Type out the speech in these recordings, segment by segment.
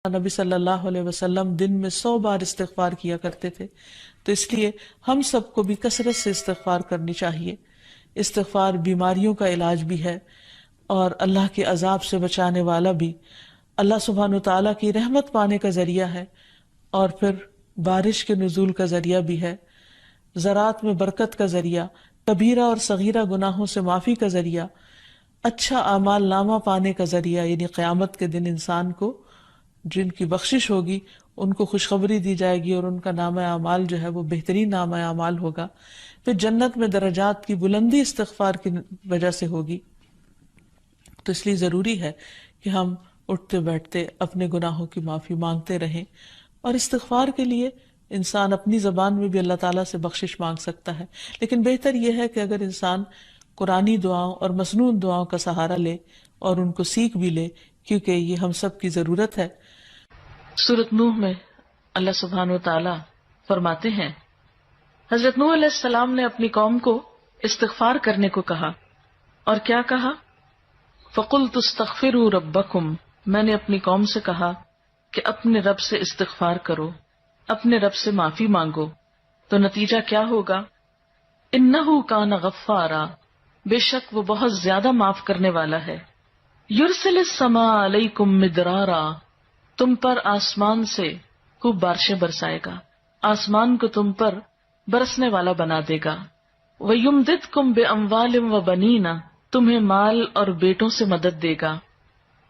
نبی صلی اللہ علیہ وسلم دن میں 100 بار استغفار کیا کرتے تھے، تو اس لیے ہم سب کو بھی کثرت سے استغفار کرنی چاہیے۔ استغفار بیماریوں کا علاج بھی ہے اور اللہ کے عذاب سے بچانے والا بھی، اللہ سبحانہ وتعالیٰ کی رحمت پانے کا ذریعہ ہے، اور پھر بارش کے نزول کا ذریعہ بھی ہے، زراعت میں برکت کا ذریعہ، کبیرہ اور صغیرہ گناہوں سے معافی کا ذریعہ، اچھا اعمال نامہ پانے کا ذریعہ، یعنی قیامت کے دن انسان کو جن کی بخشش ہوگی ان کو خوشخبری دی جائے گی اور ان کا نامہ اعمال جو ہے وہ بہترین نامہ اعمال ہوگا۔ پھر جنت میں درجات کی بلندی استغفار کی وجہ سے ہوگی۔ تو اس لیے ضروری ہے کہ ہم اٹھتے بیٹھتے اپنے گناہوں کی معافی مانگتے رہیں، اور استغفار کے لیے انسان اپنی زبان میں بھی اللہ تعالیٰ سے بخشش مانگ سکتا ہے، لیکن بہتر یہ ہے کہ اگر انسان قرآنی دعاؤں اور مسنون دعاؤں کا سہارا لے اور ان کو سیکھ بھی لے، کیونکہ یہ ہم سب کی ضرورت ہے۔ سورۃ نوح میں اللہ سبحانہ وتعالی فرماتے ہیں، حضرت نوح علیہ السلام نے اپنی قوم کو استغفار کرنے کو کہا، اور کیا کہا؟ فَقُلْتُ اسْتَغْفِرُوا رَبَّكُمْ، میں نے اپنی قوم سے کہا کہ اپنے رب سے استغفار کرو، اپنے رب سے معافی مانگو۔ تو نتیجہ کیا ہوگا؟ إِنَّهُ كَانَ غَفَّارًا، بے شک وہ بہت زیادہ معاف کرنے والا ہے۔ يُرْسِلِ السَّمَاءَ عَلَيْكُمْ مِدْرَارًا، تم پر آسمان سے خوب بارشیں برسائے گا، آسمان کو تم پر برسنے والا بنا دے گا۔ وَيُمْدِدْكُمْ بِأَمْوَالٍ وَبَنِينَ، تمہیں مال اور بیٹوں سے مدد دے گا۔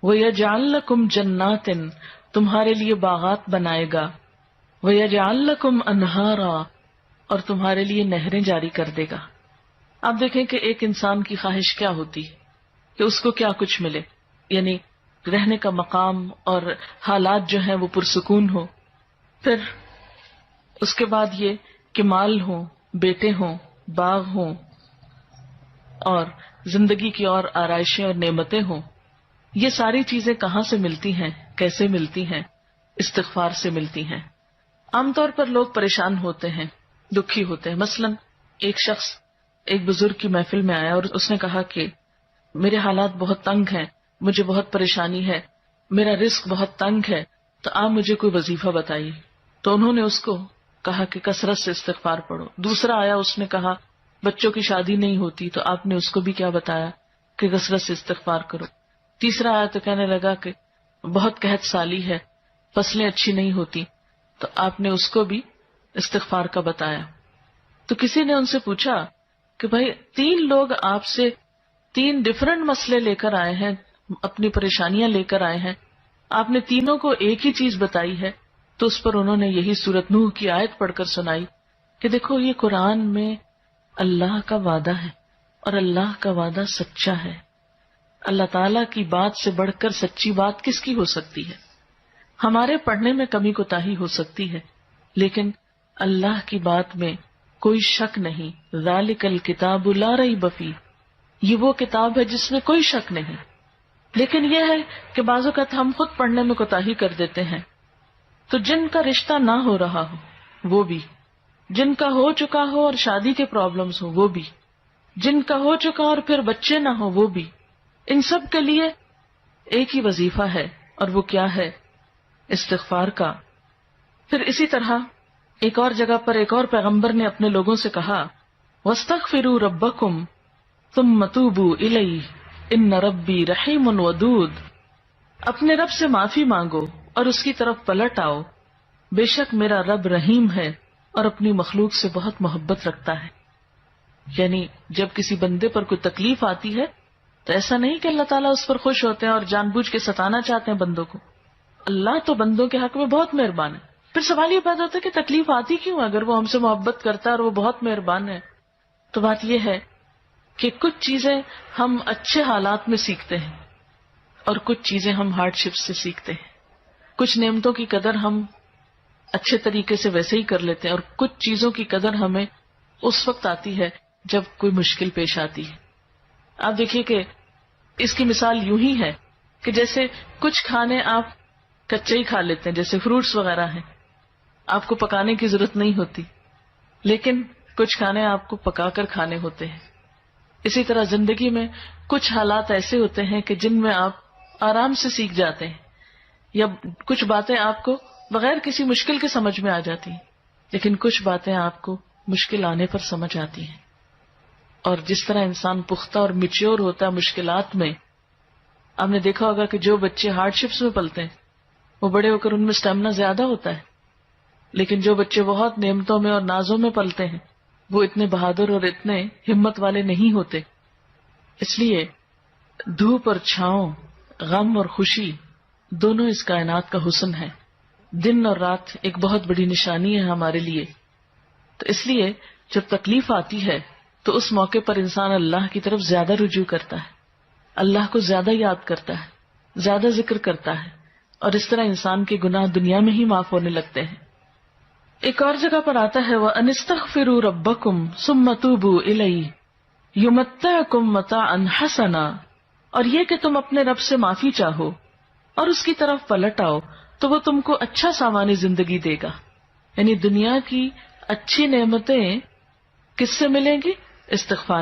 وَيَجْعَلْ لَكُمْ جَنَّاتٍ، تمہارے لیے باغات بنائے گا۔ وَيَجْعَلْ لَكُمْ أَنْهَارًا، اور تمہارے لیے نہریں جاری کر دے گا۔ آپ دیکھیں کہ ایک انسان کی خواہش کیا ہوتی ہے کہ اس کو کیا کچھ ملے، یعنی رہنے کا مقام اور حالات جو ہیں وہ پرسکون ہو، پھر اس کے بعد یہ کہ مال ہوں، بیٹے ہوں، باغ ہوں، اور زندگی کی اور آرائشیں اور نعمتیں ہوں۔ یہ ساری چیزیں کہاں سے ملتی ہیں، کیسے ملتی ہیں؟ استغفار سے ملتی ہیں۔ عام طور پر لوگ پریشان ہوتے ہیں، دکھی ہوتے ہیں۔ مثلا ایک شخص ایک بزرگ کی محفل میں آیا اور اس نے کہا کہ میرے حالات بہت تنگ ہیں، مجھے بہت پریشانی ہے، میرا رزق بہت تنگ ہے، تو آپ مجھے کوئی وظیفہ بتائیے۔ تو انہوں نے اس کو کہا کہ کثرت سے استغفار پڑھو۔ دوسرا آیا، اس نے کہا بچوں کی شادی نہیں ہوتی، تو آپ نے اس کو بھی کیا بتایا کہ کثرت سے استغفار کرو۔ تیسرا آیا تو کہنے لگا کہ بہت قحط سالی ہے، فصلیں اچھی نہیں ہوتی، تو آپ نے اس کو بھی استغفار کا بتایا۔ تو کسی نے ان سے پوچھا کہ بھائی 3 لوگ آپ سے 3 ڈفرنٹ مسئلے لے کر آئے ہیں، اپنی پریشانیاں لے کر آئے ہیں، آپ نے تینوں کو ایک ہی چیز بتائی ہے، تو اس پر انہوں نے یہی سورۃ نوح کی آیت پڑھ کر سنائی کہ دیکھو یہ قرآن میں اللہ کا وعدہ ہے، اور اللہ کا وعدہ سچا ہے۔ اللہ تعالیٰ کی بات سے بڑھ کر سچی بات کس کی ہو سکتی ہے؟ ہمارے پڑھنے میں کمی کوتاہی ہو سکتی ہے، لیکن اللہ کی بات میں کوئی شک نہیں۔ ذالک الکتاب لا ریب فیہ، یہ وہ کتاب ہے جس میں کوئی شک نہیں۔ لیکن یہ ہے کہ بعض اوقات ہم خود پڑھنے میں کوتاہی کر دیتے ہیں، تو جن کا رشتہ نہ ہو رہا ہو وہ بھی، جن کا ہو چکا ہو اور شادی کے پرابلمز ہو وہ بھی، جن کا ہو چکا اور پھر بچے نہ ہو وہ بھی، ان سب کے لیے ایک ہی وظیفہ ہے، اور وہ کیا ہے؟ استغفار کا۔ پھر اسی طرح ایک اور جگہ پر ایک اور پیغمبر نے اپنے لوگوں سے کہا وَاسْتَغْفِرُوا رَبَّكُمْ ثُمَّ تُوبُوا إِلَيْهِ إِنَّ رَبِّي رَحِيمٌ وَدُودٌ، اپنے رب سے معافی مانگو اور اس کی طرف پلٹ آؤ، بے شک میرا رب رحیم ہے اور اپنی مخلوق سے بہت محبت رکھتا ہے۔ یعنی جب کسی بندے پر کوئی تکلیف آتی ہے تو ایسا نہیں کہ اللہ تعالیٰ اس پر خوش ہوتے ہیں اور جان بوجھ کے ستانا چاہتے ہیں بندوں کو۔ اللہ تو بندوں کے حق میں بہت مہربان ہے۔ پھر سوال یہ پیدا ہوتا ہے کہ تکلیف آتی کیوں؟ اگر وہ ہم سے محبت کرتا ہے اور وہ بہت مہربان ہے، تو بات یہ ہے کہ کچھ چیزیں ہم اچھے حالات میں سیکھتے ہیں اور کچھ چیزیں ہم ہارڈ شپ سے سیکھتے ہیں۔ کچھ نعمتوں کی قدر ہم اچھے طریقے سے ویسے ہی کر لیتے ہیں، اور کچھ چیزوں کی قدر ہمیں اس وقت آتی ہے جب کوئی مشکل پیش آتی ہے۔ آپ دیکھیے کہ اس کی مثال یوں ہی ہے کہ جیسے کچھ کھانے آپ کچے ہی کھا لیتے ہیں، جیسے فروٹس وغیرہ ہیں، آپ کو پکانے کی ضرورت نہیں ہوتی، لیکن کچھ کھانے آپ کو پکا کر کھانے ہوتے ہیں۔ اسی طرح زندگی میں کچھ حالات ایسے ہوتے ہیں کہ جن میں آپ آرام سے سیکھ جاتے ہیں، یا کچھ باتیں آپ کو بغیر کسی مشکل کے سمجھ میں آ جاتی ہیں، لیکن کچھ باتیں آپ کو مشکل آنے پر سمجھ آتی ہیں. اور جس طرح انسان پختہ اور میچیور ہوتا ہے مشکلات میں، آپ نے دیکھا ہوگا کہ جو بچے ہارڈ شپس میں پلتے ہیں وہ بڑے ہو کر ان میں اسٹیمنا زیادہ ہوتا ہے، لیکن جو بچے بہت نعمتوں میں اور نازوں میں پلتے ہیں وہ اتنے بہادر اور اتنے ہمت والے نہیں ہوتے. اس لیے دھوپ اور چھاؤں، غم اور خوشی، دونوں اس کائنات کا حسن ہے. دن اور رات ایک بہت بڑی نشانی ہے ہمارے لیے. تو اس لیے جب تکلیف آتی ہے تو اس موقع پر انسان اللہ کی طرف زیادہ رجوع کرتا ہے، اللہ کو زیادہ یاد کرتا ہے، زیادہ ذکر کرتا ہے، اور اس طرح انسان کے گناہ دنیا میں ہی معاف ہونے لگتے ہیں. ایک اور جگہ پر آتا ہے وَأَنِ اسْتَغْفِرُوا رَبَّكُمْ ثُمَّ تُوبُوا إِلَيْهِ يُمَتِّعْكُمْ مَتَاعًا حَسَنًا، اور یہ کہ تم اپنے رب سے معافی چاہو اور اس کی طرف پلٹ آؤ تو وہ تم کو اچھا سامان زندگی دے گا. یعنی دنیا کی اچھی نعمتیں کس سے ملیں گی؟ استغفار